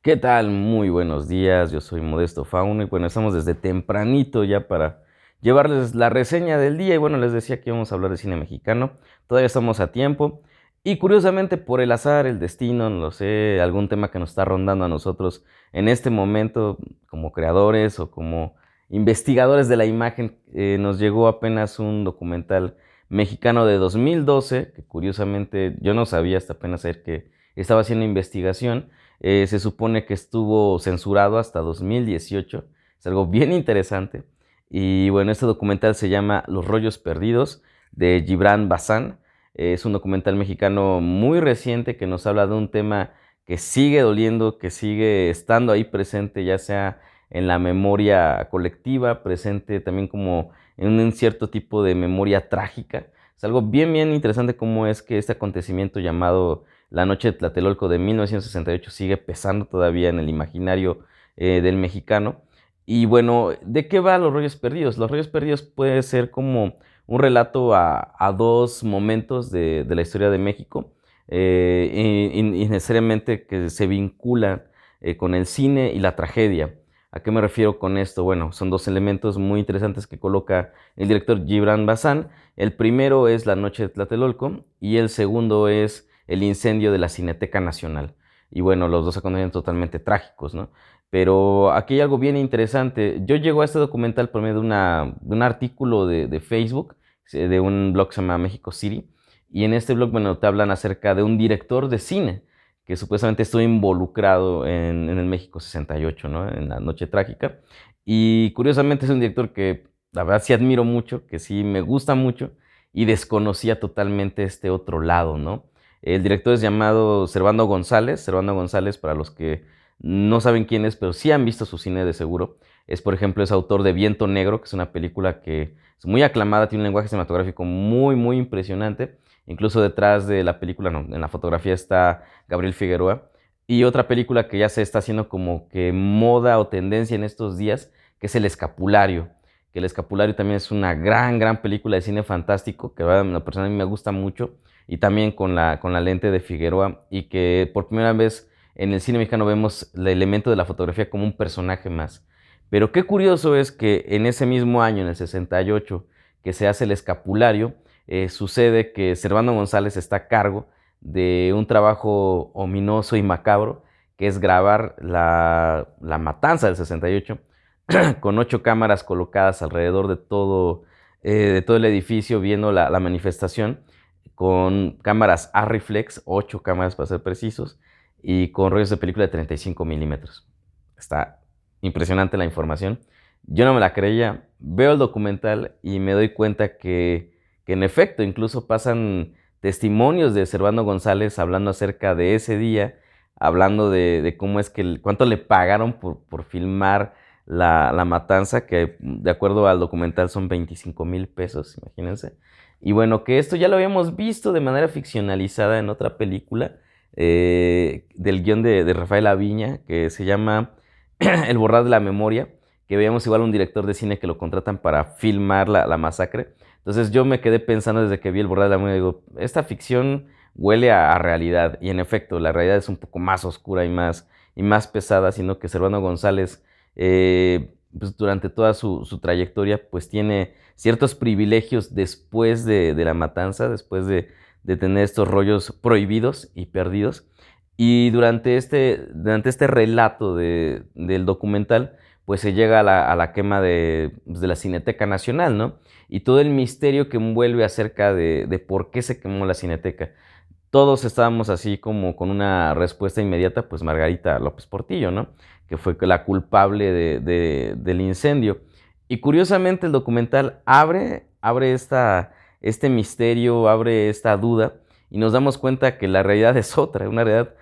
¿Qué tal? Muy buenos días, yo soy Modesto Fauno y bueno, estamos desde tempranito ya para llevarles la reseña del día y bueno, les decía que íbamos a hablar de cine mexicano, todavía estamos a tiempo y curiosamente por el azar, el destino, no lo sé, algún tema que nos está rondando a nosotros en este momento como creadores o como investigadores de la imagen, nos llegó apenas un documental mexicano de 2012 que curiosamente yo no sabía hasta apenas ayer que estaba haciendo investigación. Se supone que estuvo censurado hasta 2018. Es algo bien interesante. Y bueno, este documental se llama Los Rollos Perdidos de Gibran Bazán. Es un documental mexicano muy reciente que nos habla de un tema que sigue doliendo, que sigue estando ahí presente, ya sea en la memoria colectiva, presente también como en un cierto tipo de memoria trágica. Es algo bien interesante cómo es que este acontecimiento llamado la Noche de Tlatelolco de 1968 sigue pesando todavía en el imaginario del mexicano. Y bueno, ¿de qué va Los Rollos Perdidos? Los Rollos Perdidos puede ser como un relato a dos momentos de la historia de México, y necesariamente que se vinculan con el cine y la tragedia. ¿A qué me refiero con esto? Bueno, son dos elementos muy interesantes que coloca el director Gibran Bazán. El primero es La Noche de Tlatelolco y el segundo es el incendio de la Cineteca Nacional. Y bueno, los dos acontecimientos totalmente trágicos, ¿no? Pero aquí hay algo bien interesante. Yo llego a este documental por medio de un artículo de Facebook, de un blog que se llama México City. Y en este blog, bueno, te hablan acerca de un director de cine que supuestamente estuvo involucrado en el México 68, ¿no? En la Noche Trágica. Y curiosamente es un director que la verdad sí admiro mucho, que sí me gusta mucho y desconocía totalmente este otro lado, ¿no? El director es llamado Servando González. Servando González, para los que no saben quién es, pero sí han visto su cine de seguro, es por ejemplo es autor de Viento Negro, que es una película que es muy aclamada, tiene un lenguaje cinematográfico muy impresionante. Incluso detrás de la película, no, en la fotografía está Gabriel Figueroa. Y otra película que ya se está haciendo como que moda o tendencia en estos días, que es El Escapulario. Que El Escapulario también es una gran película de cine fantástico, que a la persona a mí me gusta mucho y también con la lente de Figueroa, y que por primera vez en el cine mexicano vemos el elemento de la fotografía como un personaje más. Pero qué curioso es que en ese mismo año, en el 68, que se hace El Escapulario, sucede que Servando González está a cargo de un trabajo ominoso y macabro, que es grabar la matanza del 68 con 8 cámaras colocadas alrededor de todo el edificio viendo la manifestación, con cámaras Arriflex, 8 cámaras para ser precisos, y con rollos de película de 35 milímetros. Está impresionante la información. Yo no me la creía, veo el documental y me doy cuenta que en efecto incluso pasan testimonios de Servando González hablando acerca de ese día, hablando de cómo es que, cuánto le pagaron por filmar la matanza, que de acuerdo al documental son 25,000 pesos, imagínense. Y bueno, que esto ya lo habíamos visto de manera ficcionalizada en otra película, del guión de Rafael Aviña, que se llama El borrar de la memoria, que veíamos igual un director de cine que lo contratan para filmar la masacre. Entonces yo me quedé pensando desde que vi El borrar de la memoria, digo, esta ficción huele a realidad, y en efecto, la realidad es un poco más oscura y más pesada, sino que Servando González, pues durante toda su trayectoria, pues tiene ciertos privilegios después de la matanza, después de tener estos rollos prohibidos y perdidos. Y durante este relato del documental, pues se llega a la quema pues, de la Cineteca Nacional, ¿no? Y todo el misterio que envuelve acerca de por qué se quemó la Cineteca. Todos estábamos así como con una respuesta inmediata, pues Margarita López Portillo, ¿no? Que fue la culpable del incendio. Y curiosamente el documental abre este misterio, abre esta duda, y nos damos cuenta que la realidad es otra, una realidad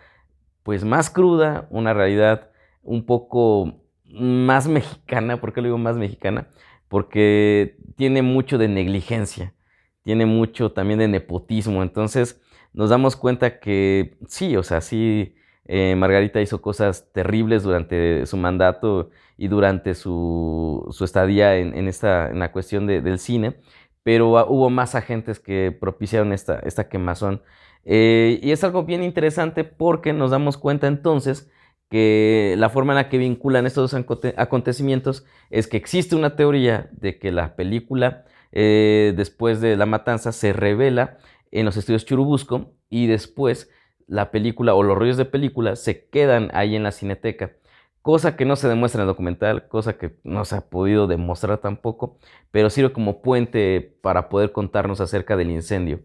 pues más cruda, una realidad un poco más mexicana. ¿Por qué lo digo más mexicana? Porque tiene mucho de negligencia, tiene mucho también de nepotismo. Entonces nos damos cuenta que sí, o sea, sí, Margarita hizo cosas terribles durante su mandato y durante su estadía en la cuestión del cine, pero hubo más agentes que propiciaron esta quemazón. Y es algo bien interesante porque nos damos cuenta entonces que la forma en la que vinculan estos dos acontecimientos es que existe una teoría de que la película, después de la matanza, se revela en los estudios Churubusco y después la película o los rollos de película se quedan ahí en la Cineteca. Cosa que no se demuestra en el documental, cosa que no se ha podido demostrar tampoco, pero sirve como puente para poder contarnos acerca del incendio.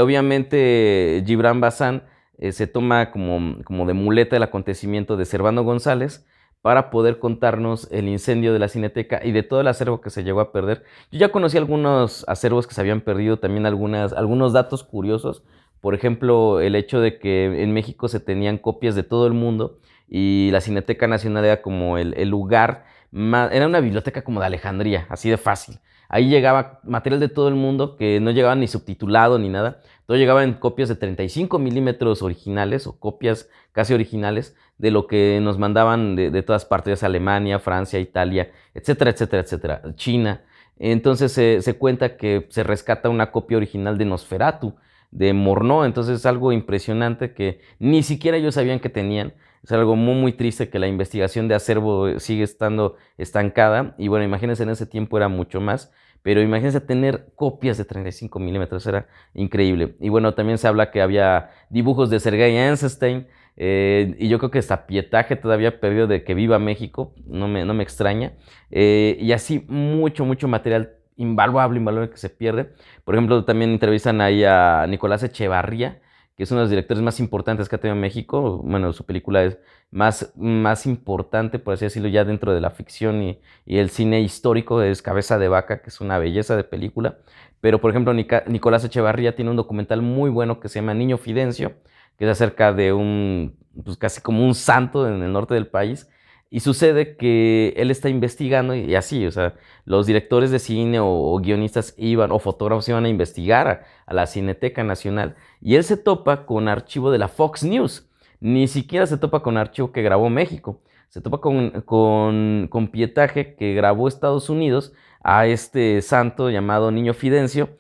Obviamente, Gibran Bazán se toma como de muleta el acontecimiento de Servando González para poder contarnos el incendio de la Cineteca y de todo el acervo que se llegó a perder. Yo ya conocí algunos acervos que se habían perdido, también algunos datos curiosos. Por ejemplo, el hecho de que en México se tenían copias de todo el mundo y la Cineteca Nacional era como el lugar más, era una biblioteca como de Alejandría, así de fácil. Ahí llegaba material de todo el mundo que no llegaba ni subtitulado ni nada. Todo llegaba en copias de 35 milímetros originales o copias casi originales de lo que nos mandaban de todas partes, Alemania, Francia, Italia, etcétera, etcétera, etcétera, China. Entonces se cuenta que se rescata una copia original de Nosferatu, de Morneau. Entonces es algo impresionante que ni siquiera ellos sabían que tenían. Es algo muy, muy triste que la investigación de acervo sigue estando estancada. Y bueno, imagínense, en ese tiempo era mucho más. Pero imagínense tener copias de 35 milímetros, era increíble. Y bueno, también se habla que había dibujos de Sergei Eisenstein. Y yo creo que hasta pietaje todavía perdido de que viva México, no me extraña. Y así mucho, mucho material invaluable que se pierde. Por ejemplo, también entrevistan ahí a Nicolás Echevarría, que es uno de los directores más importantes que ha tenido México. Bueno, su película es más importante, por así decirlo, ya dentro de la ficción y el cine histórico, es Cabeza de Vaca, que es una belleza de película. Pero, por ejemplo, Nicolás Echevarría tiene un documental muy bueno que se llama Niño Fidencio, que es acerca de pues casi como un santo en el norte del país. Y sucede que él está investigando y así, o sea, los directores de cine o guionistas iban, o fotógrafos iban a investigar a la Cineteca Nacional. Y él se topa con archivo de la Fox News. Ni siquiera se topa con archivo que grabó México. Se topa con pietaje que grabó Estados Unidos a este santo llamado Niño Fidencio.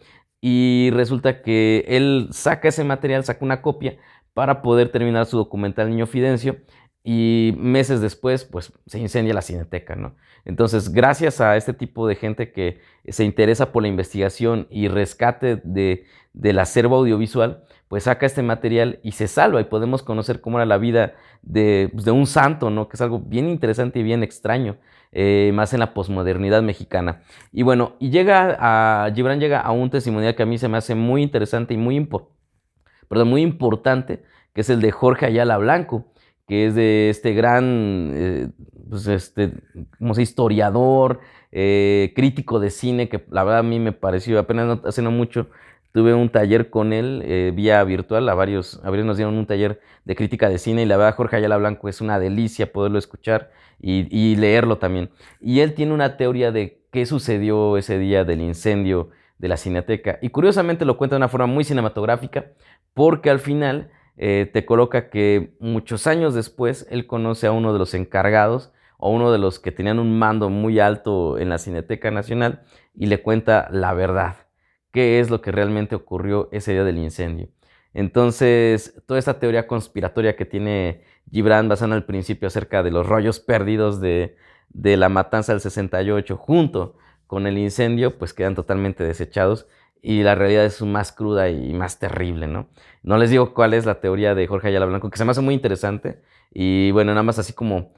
Y resulta que él saca ese material, saca una copia para poder terminar su documental Niño Fidencio. Y meses después, pues se incendia la Cineteca, ¿no? Entonces, gracias a este tipo de gente que se interesa por la investigación y rescate del acervo audiovisual, pues saca este material y se salva y podemos conocer cómo era la vida pues, de un santo, ¿no? Que es algo bien interesante y bien extraño, más en la posmodernidad mexicana. Y bueno, Gibran llega a un testimonial que a mí se me hace muy interesante y muy importante, que es el de Jorge Ayala Blanco, que es de este gran, pues como se historiador, crítico de cine, que la verdad a mí me pareció, apenas hace no mucho, tuve un taller con él vía virtual, a varios nos dieron un taller de crítica de cine y la verdad Jorge Ayala Blanco es una delicia poderlo escuchar y leerlo también. Y él tiene una teoría de qué sucedió ese día del incendio de la Cineteca y curiosamente lo cuenta de una forma muy cinematográfica porque al final te coloca que muchos años después él conoce a uno de los encargados o uno de los que tenían un mando muy alto en la Cineteca Nacional y le cuenta la verdad, qué es lo que realmente ocurrió ese día del incendio. Entonces, toda esta teoría conspiratoria que tiene Gibran basada al principio acerca de los rollos perdidos de la matanza del 68 junto con el incendio, pues quedan totalmente desechados y la realidad es más cruda y más terrible, ¿no? No les digo cuál es la teoría de Jorge Ayala Blanco, que se me hace muy interesante. Y bueno, nada más así como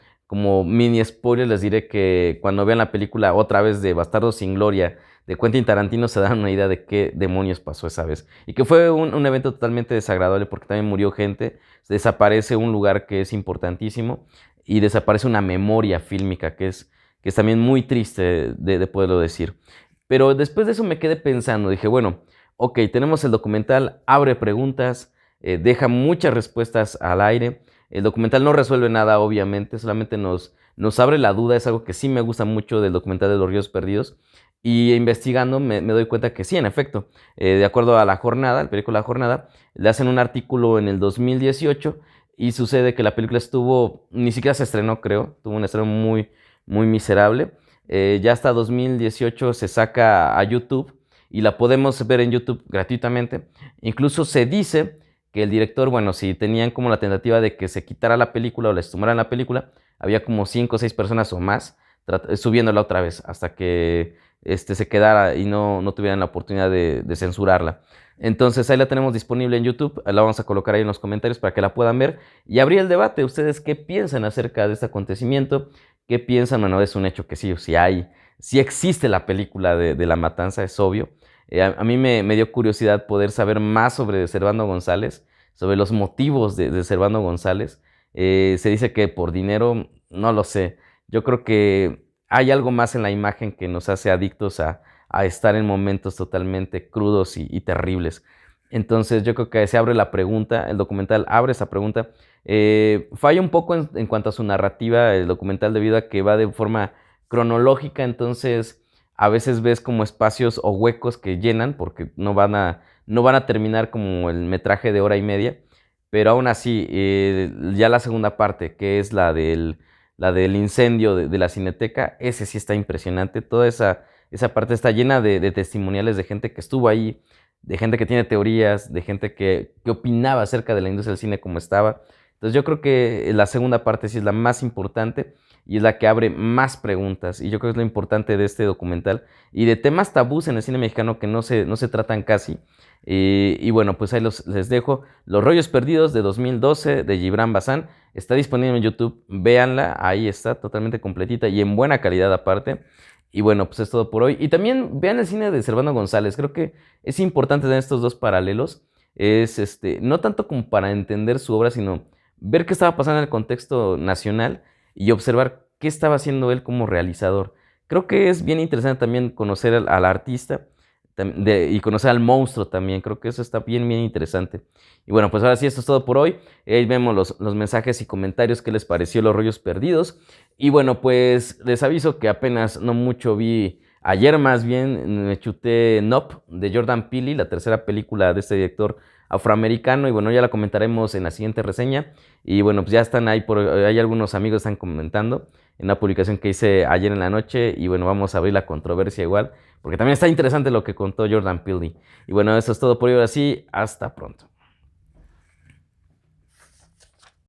mini spoiler, les diré que cuando vean la película otra vez de Bastardos sin Gloria de Quentin Tarantino, se dan una idea de qué demonios pasó esa vez. Y que fue un evento totalmente desagradable porque también murió gente, desaparece un lugar que es importantísimo y desaparece una memoria fílmica que es también muy triste de poderlo decir. Pero después de eso me quedé pensando, dije, bueno, ok, tenemos el documental, abre preguntas, deja muchas respuestas al aire. El documental no resuelve nada, obviamente, solamente nos abre la duda, es algo que sí me gusta mucho del documental de Los Ríos Perdidos. Y investigando me doy cuenta que sí, en efecto, de acuerdo a La Jornada, el periódico La Jornada, le hacen un artículo en el 2018 y sucede que la película ni siquiera se estrenó, creo, tuvo un estreno muy, muy miserable. Ya hasta 2018 se saca a YouTube y la podemos ver en YouTube gratuitamente. Incluso se dice que el director, bueno, si tenían como la tentativa de que se quitara la película o les tomaran la película, había como 5 o 6 personas o más subiéndola otra vez hasta que se quedara y no tuvieran la oportunidad de censurarla. Entonces ahí la tenemos disponible en YouTube, la vamos a colocar ahí en los comentarios para que la puedan ver y abrir el debate. ¿Ustedes qué piensan acerca de este acontecimiento? ¿Qué piensan? Bueno, es un hecho que sí, sí existe la película de La Matanza, es obvio. A mí me dio curiosidad poder saber más sobre Servando González, sobre los motivos de Servando González. Se dice que por dinero, no lo sé. Yo creo que hay algo más en la imagen que nos hace adictos a estar en momentos totalmente crudos y terribles. Entonces yo creo que se abre la pregunta, el documental abre esa pregunta. Falla un poco en cuanto a su narrativa el documental debido a que va de forma cronológica, entonces a veces ves como espacios o huecos que llenan porque no van a terminar como el metraje de hora y media, pero aún así ya la segunda parte, que es la del incendio de la Cineteca, ese sí está impresionante, toda esa parte está llena de testimoniales de gente que estuvo ahí, de gente que tiene teorías, de gente que opinaba acerca de la industria del cine como estaba. Entonces yo creo que la segunda parte sí es la más importante y es la que abre más preguntas. Y yo creo que es lo importante de este documental y de temas tabús en el cine mexicano que no se tratan casi. Y bueno, pues ahí les dejo. Los rollos perdidos de 2012 de Gibran Bazán. Está disponible en YouTube. Véanla, ahí está totalmente completita y en buena calidad aparte. Y bueno, pues es todo por hoy. Y también vean el cine de Servando González. Creo que es importante tener estos dos paralelos. Es no tanto como para entender su obra, sino ver qué estaba pasando en el contexto nacional y observar qué estaba haciendo él como realizador. Creo que es bien interesante también conocer al artista y conocer al monstruo también. Creo que eso está bien interesante. Y bueno, pues ahora sí, esto es todo por hoy. Ahí vemos los mensajes y comentarios que les pareció Los Rollos Perdidos. Y bueno, pues les aviso que apenas no mucho vi, ayer más bien me chuté Nope de Jordan Peele, la tercera película de este director afroamericano. Y bueno, ya la comentaremos en la siguiente reseña. Y bueno, pues ya están ahí, hay algunos amigos que están comentando en una publicación que hice ayer en la noche. Y bueno, vamos a abrir la controversia igual, porque también está interesante lo que contó Jordan Peele. Y bueno, eso es todo por hoy. Ahora sí, hasta pronto.